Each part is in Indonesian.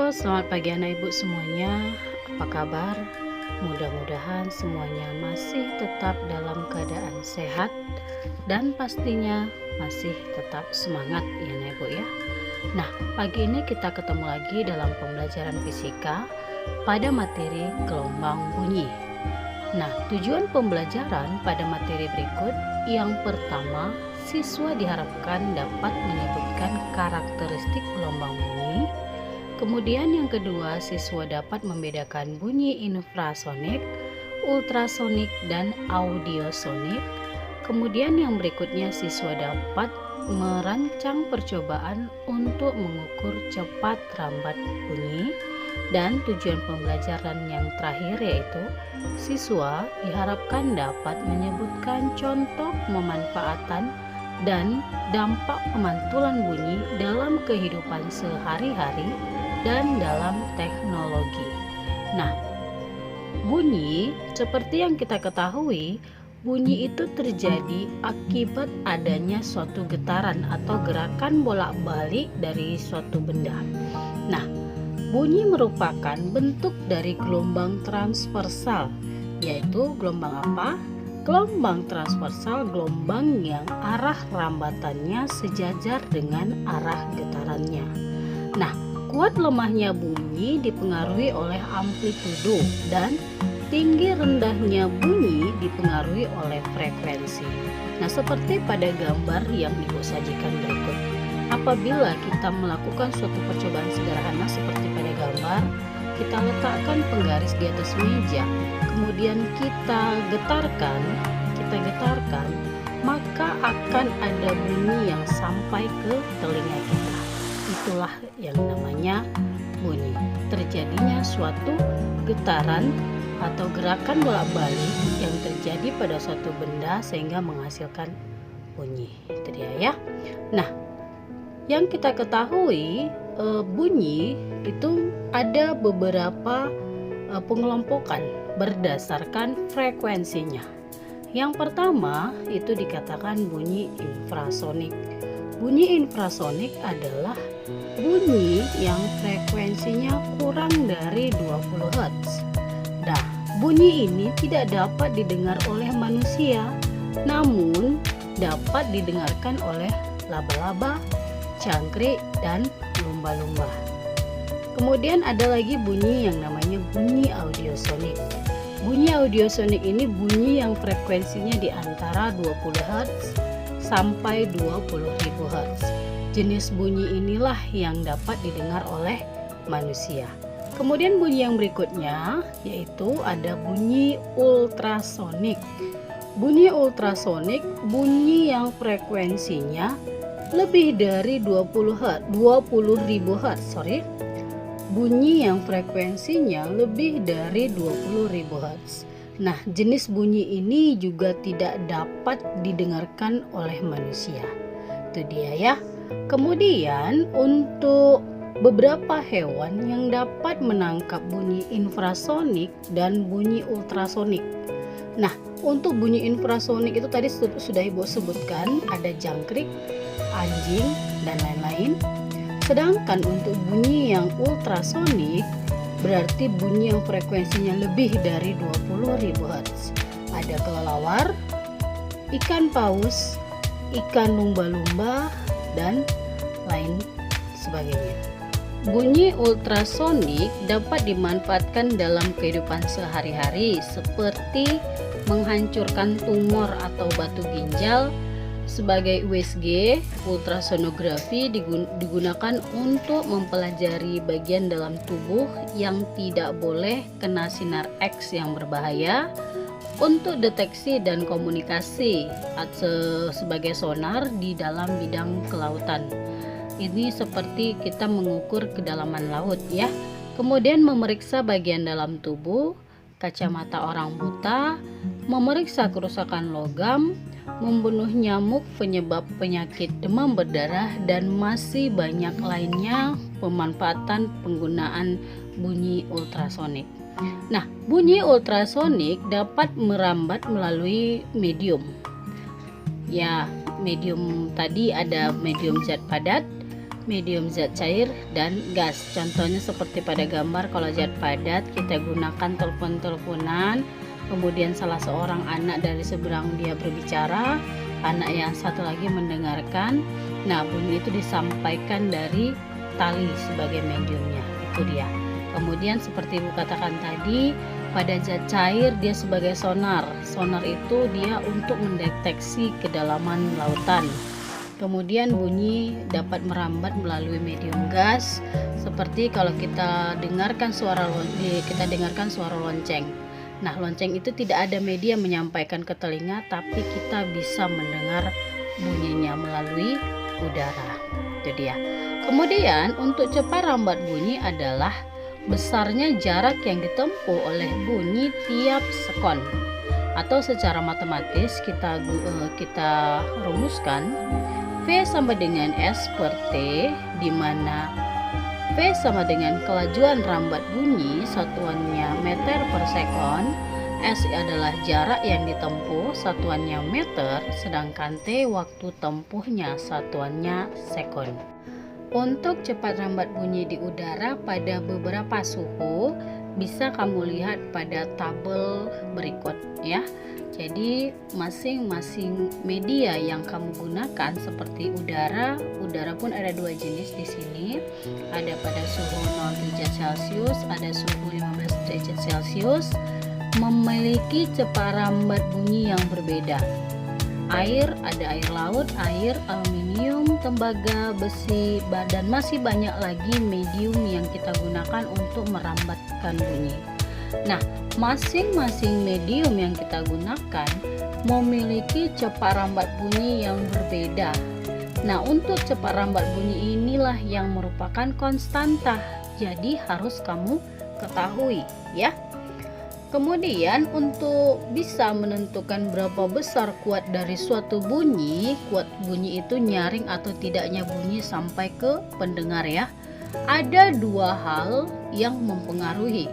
Halo, selamat pagi anak ibu semuanya. Apa kabar? Mudah-mudahan semuanya masih tetap dalam keadaan sehat dan pastinya masih tetap semangat ya anak ibu ya. Nah, pagi ini kita ketemu lagi dalam pembelajaran fisika pada materi gelombang bunyi. Nah, tujuan pembelajaran pada materi berikut yang pertama, siswa diharapkan dapat menyebutkan karakteristik gelombang bunyi. Kemudian yang kedua, siswa dapat membedakan bunyi infrasonik, ultrasonik, dan audiosonik. Kemudian yang berikutnya, siswa dapat merancang percobaan untuk mengukur cepat rambat bunyi. Dan tujuan pembelajaran yang terakhir yaitu siswa diharapkan dapat menyebutkan contoh pemanfaatan dan dampak pemantulan bunyi dalam kehidupan sehari-hari dan dalam teknologi. Nah, bunyi seperti yang kita ketahui, bunyi itu terjadi akibat adanya suatu getaran atau gerakan bolak-balik dari suatu benda. Nah, bunyi merupakan bentuk dari gelombang transversal, yaitu gelombang apa? Gelombang transversal, gelombang yang arah rambatannya sejajar dengan arah getarannya. Nah, kuat lemahnya bunyi dipengaruhi oleh amplitudo dan tinggi rendahnya bunyi dipengaruhi oleh frekuensi. Nah, seperti pada gambar yang Ibu sajikan berikut. Apabila kita melakukan suatu percobaan sederhana seperti pada gambar, kita letakkan penggaris di atas meja, kemudian kita getarkan, maka akan ada bunyi yang sampai ke telinga kita. Itulah yang namanya bunyi. Terjadinya suatu getaran atau gerakan bolak-balik yang terjadi pada suatu benda sehingga menghasilkan bunyi. Itu dia ya. Nah, yang kita ketahui bunyi itu ada beberapa pengelompokan berdasarkan frekuensinya. Yang pertama itu dikatakan bunyi infrasonik. Bunyi infrasonik adalah bunyi yang frekuensinya kurang dari 20 Hz. Nah, bunyi ini tidak dapat didengar oleh manusia, namun dapat didengarkan oleh laba-laba, cangkrik, dan lumba-lumba. Kemudian ada lagi bunyi yang namanya bunyi audiosonik. Bunyi audiosonik ini bunyi yang frekuensinya di antara 20 Hz sampai 20.000 Hz. Jenis bunyi inilah yang dapat didengar oleh manusia. Kemudian bunyi yang berikutnya yaitu ada bunyi ultrasonik. Bunyi ultrasonik bunyi yang frekuensinya lebih dari 20.000 Hz. Bunyi yang frekuensinya lebih dari 20.000 Hz. Nah, jenis bunyi ini juga tidak dapat didengarkan oleh manusia. Itu dia ya. Kemudian untuk beberapa hewan yang dapat menangkap bunyi infrasonik dan bunyi ultrasonik. Nah, untuk bunyi infrasonik itu tadi sudah Ibu sebutkan, ada jangkrik, anjing, dan lain-lain. Sedangkan untuk bunyi yang ultrasonik berarti bunyi yang frekuensinya lebih dari 20.000 Hz. Ada kelelawar, ikan paus, ikan lumba-lumba, dan lain sebagainya. Bunyi ultrasonik dapat dimanfaatkan dalam kehidupan sehari-hari seperti menghancurkan tumor atau batu ginjal. Sebagai USG, ultrasonografi digunakan untuk mempelajari bagian dalam tubuh yang tidak boleh kena sinar X yang berbahaya, untuk deteksi dan komunikasi sebagai sonar di dalam bidang kelautan. Ini seperti kita mengukur kedalaman laut ya. Kemudian memeriksa bagian dalam tubuh, kacamata orang buta, memeriksa kerusakan logam, membunuh nyamuk penyebab penyakit demam berdarah, dan masih banyak lainnya pemanfaatan penggunaan bunyi ultrasonik. Nah, bunyi ultrasonik dapat merambat melalui medium. Ya, medium tadi ada medium zat padat, medium zat cair, dan gas. Contohnya seperti pada gambar, kalau zat padat kita gunakan telepon-teleponan, kemudian salah seorang anak dari seberang dia berbicara, anak yang satu lagi mendengarkan. Nah, bunyi itu disampaikan dari tali sebagai mediumnya, itu dia. Kemudian seperti Ibu katakan tadi, pada zat cair dia sebagai sonar. Sonar itu dia untuk mendeteksi kedalaman lautan. Kemudian bunyi dapat merambat melalui medium gas, seperti kalau kita dengarkan suara lonceng. Nah, lonceng itu tidak ada media menyampaikan ke telinga, tapi kita bisa mendengar bunyinya melalui udara. Itu dia. Kemudian untuk cepat rambat bunyi adalah besarnya jarak yang ditempuh oleh bunyi tiap sekon. Atau secara matematis kita rumuskan V sama dengan S per T, di mana V sama dengan kelajuan rambat bunyi, satuannya meter per sekon. S adalah jarak yang ditempuh, satuannya meter, sedangkan T waktu tempuhnya, satuannya sekon. Untuk cepat rambat bunyi di udara pada beberapa suhu bisa kamu lihat pada tabel berikut ya. Jadi masing-masing media yang kamu gunakan seperti udara pun ada dua jenis di sini. Ada pada suhu 0 derajat Celcius, ada suhu 15 derajat Celcius, memiliki cepat rambat bunyi yang berbeda. Air, ada air laut, air, aluminium, tembaga, besi, dan masih banyak lagi medium yang kita gunakan untuk merambatkan bunyi. Nah, masing-masing medium yang kita gunakan memiliki cepat rambat bunyi yang berbeda. Nah, untuk cepat rambat bunyi inilah yang merupakan konstanta. Jadi harus kamu ketahui ya. Kemudian untuk bisa menentukan berapa besar kuat dari suatu bunyi, kuat bunyi itu nyaring atau tidaknya bunyi sampai ke pendengar ya. Ada dua hal yang mempengaruhi.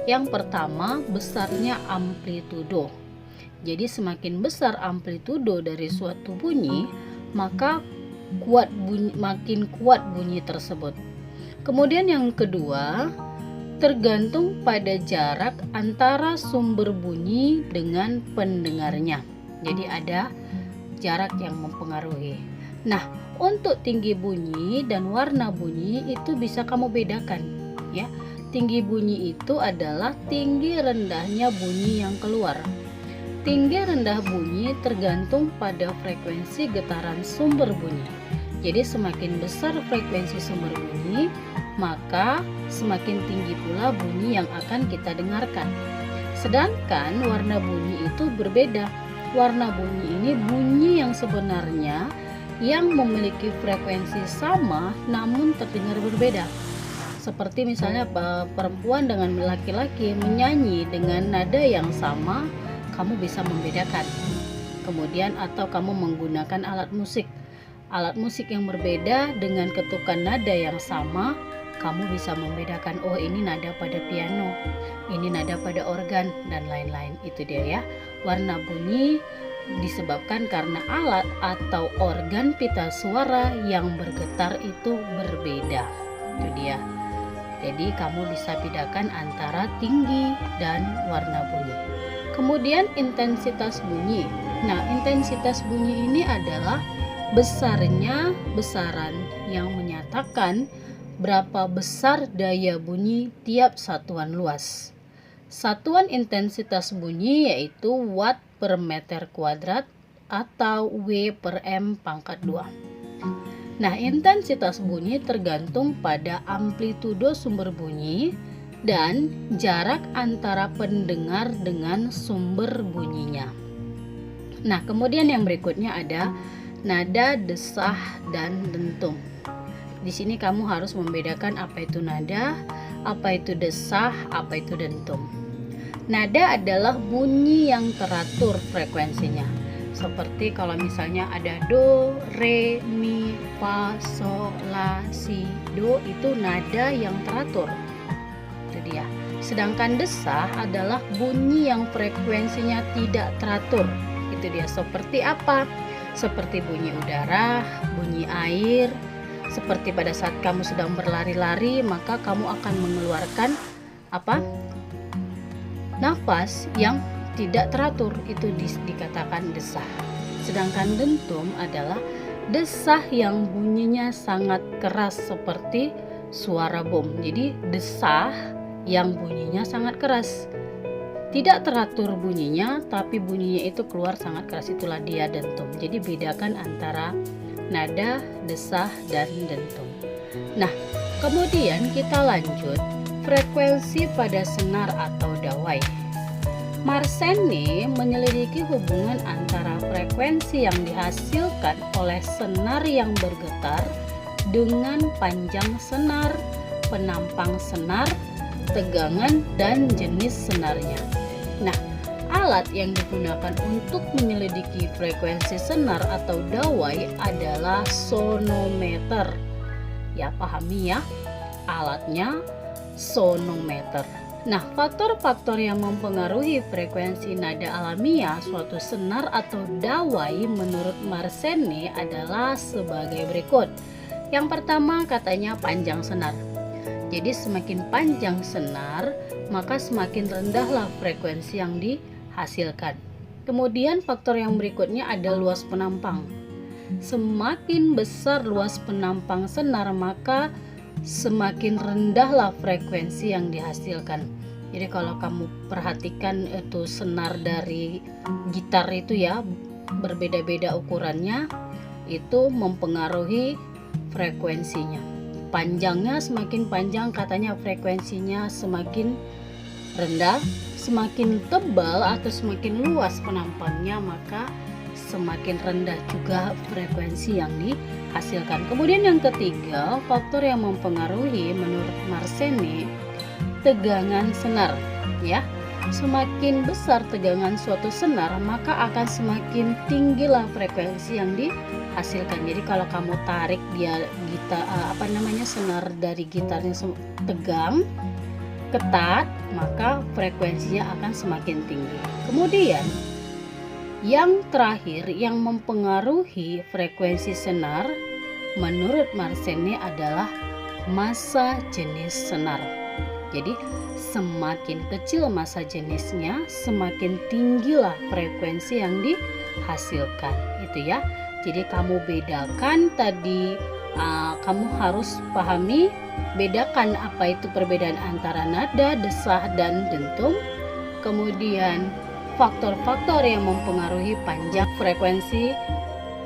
Yang pertama, besarnya amplitudo. Jadi semakin besar amplitudo dari suatu bunyi, maka makin kuat bunyi tersebut. Kemudian yang kedua, tergantung pada jarak antara sumber bunyi dengan pendengarnya. Jadi ada jarak yang mempengaruhi. Nah, untuk tinggi bunyi dan warna bunyi itu bisa kamu bedakan ya. Tinggi bunyi itu adalah tinggi rendahnya bunyi yang keluar. Tinggi rendah bunyi tergantung pada frekuensi getaran sumber bunyi. Jadi semakin besar frekuensi sumber bunyi, maka semakin tinggi pula bunyi yang akan kita dengarkan. Sedangkan warna bunyi itu berbeda. Warna bunyi ini bunyi yang sebenarnya yang memiliki frekuensi sama namun terdengar berbeda. Seperti misalnya perempuan dengan laki-laki menyanyi dengan nada yang sama, kamu bisa membedakan. Kemudian atau kamu menggunakan alat musik yang berbeda dengan ketukan nada yang sama, kamu bisa membedakan, oh ini nada pada piano, ini nada pada organ, dan lain-lain. Itu dia ya. Warna bunyi disebabkan karena alat atau organ pita suara yang bergetar itu berbeda. Itu dia. Jadi kamu bisa bedakan antara tinggi dan warna bunyi. Kemudian intensitas bunyi. Nah, intensitas bunyi ini adalah besaran yang menyatakan berapa besar daya bunyi tiap satuan luas. Satuan intensitas bunyi yaitu watt per meter kuadrat atau W per M pangkat 2. Nah, intensitas bunyi tergantung pada amplitudo sumber bunyi dan jarak antara pendengar dengan sumber bunyinya. Nah, kemudian yang berikutnya ada nada, desah, dan dentum. Di sini kamu harus membedakan apa itu nada, apa itu desah, apa itu dentum. Nada adalah bunyi yang teratur frekuensinya. Seperti kalau misalnya ada do, re, mi, fa, sol, la, si, do, itu nada yang teratur. Itu dia. Sedangkan desah adalah bunyi yang frekuensinya tidak teratur. Itu dia. Seperti apa? Seperti bunyi udara, bunyi air, Seperti pada saat kamu sedang berlari-lari, maka kamu akan mengeluarkan nafas yang tidak teratur, itu dikatakan desah. Sedangkan dentum adalah desah yang bunyinya sangat keras seperti suara bom. Jadi desah yang bunyinya sangat keras, tidak teratur bunyinya, tapi bunyinya itu keluar sangat keras, itulah dia dentum. Jadi bedakan antara nada, desah, dan dentum. Nah, kemudian kita lanjut frekuensi pada senar atau dawai. Mersenne menyelidiki hubungan antara frekuensi yang dihasilkan oleh senar yang bergetar dengan panjang senar, penampang senar, tegangan, dan jenis senarnya. Nah, alat yang digunakan untuk menyelidiki frekuensi senar atau dawai adalah sonometer. Ya, pahami ya, alatnya sonometer. Nah, faktor-faktor yang mempengaruhi frekuensi nada alamiah suatu senar atau dawai menurut Mersenne adalah sebagai berikut. Yang pertama katanya panjang senar. Jadi semakin panjang senar, maka semakin rendahlah frekuensi yang dihasilkan. Kemudian faktor yang berikutnya ada luas penampang. Semakin besar luas penampang senar, maka semakin rendahlah frekuensi yang dihasilkan. Jadi kalau kamu perhatikan itu senar dari gitar itu ya, berbeda-beda ukurannya, itu mempengaruhi frekuensinya. Panjangnya semakin panjang katanya frekuensinya semakin rendah, semakin tebal atau semakin luas penampangnya maka semakin rendah juga frekuensi yang dihasilkan. Kemudian yang ketiga, faktor yang mempengaruhi menurut Mersenne, tegangan senar ya. Semakin besar tegangan suatu senar, maka akan semakin tinggilah frekuensi yang dihasilkan. Jadi kalau kamu tarik dia senar dari gitarnya tegang, ketat, maka frekuensinya akan semakin tinggi. Kemudian yang terakhir yang mempengaruhi frekuensi senar menurut Mersenne adalah massa jenis senar. Jadi semakin kecil massa jenisnya, semakin tinggilah frekuensi yang dihasilkan. Itu ya. Jadi kamu bedakan tadi, kamu harus pahami, bedakan apa itu perbedaan antara nada, desah, dan dentum. Kemudian faktor-faktor yang mempengaruhi panjang frekuensi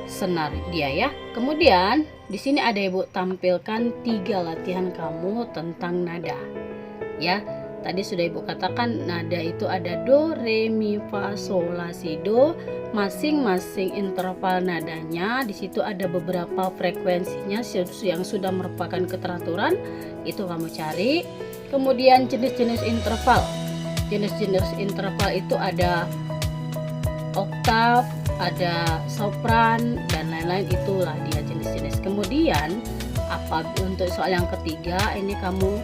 senar dia ya. Kemudian di sini ada Ibu tampilkan 3 latihan kamu tentang nada. Ya, tadi sudah Ibu katakan nada itu ada do, re, mi, fa, sol, la, si, do. Masing-masing interval nadanya di situ ada beberapa frekuensinya yang sudah merupakan keteraturan, itu kamu cari. Kemudian jenis-jenis interval. Jenis-jenis interval itu ada oktav, ada sopran, dan lain-lain, itulah dia jenis-jenis. Kemudian untuk soal yang ketiga ini kamu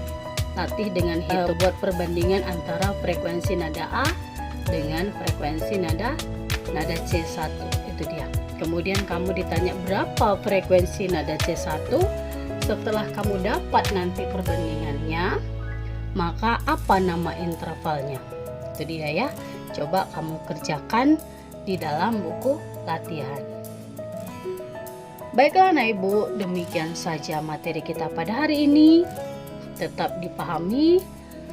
latih dengan buat perbandingan antara frekuensi nada A dengan frekuensi nada C1, itu dia. Kemudian kamu ditanya berapa frekuensi nada C1. Setelah kamu dapat nanti perbandingannya, maka apa nama intervalnya, itu dia ya. Coba kamu kerjakan di dalam buku latihan. Baiklah anak ibu, demikian saja materi kita pada hari ini. Tetap dipahami,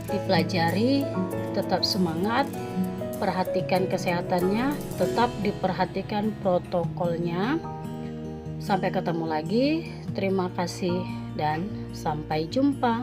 dipelajari, tetap semangat, perhatikan kesehatannya, tetap diperhatikan protokolnya. Sampai ketemu lagi, terima kasih dan sampai jumpa.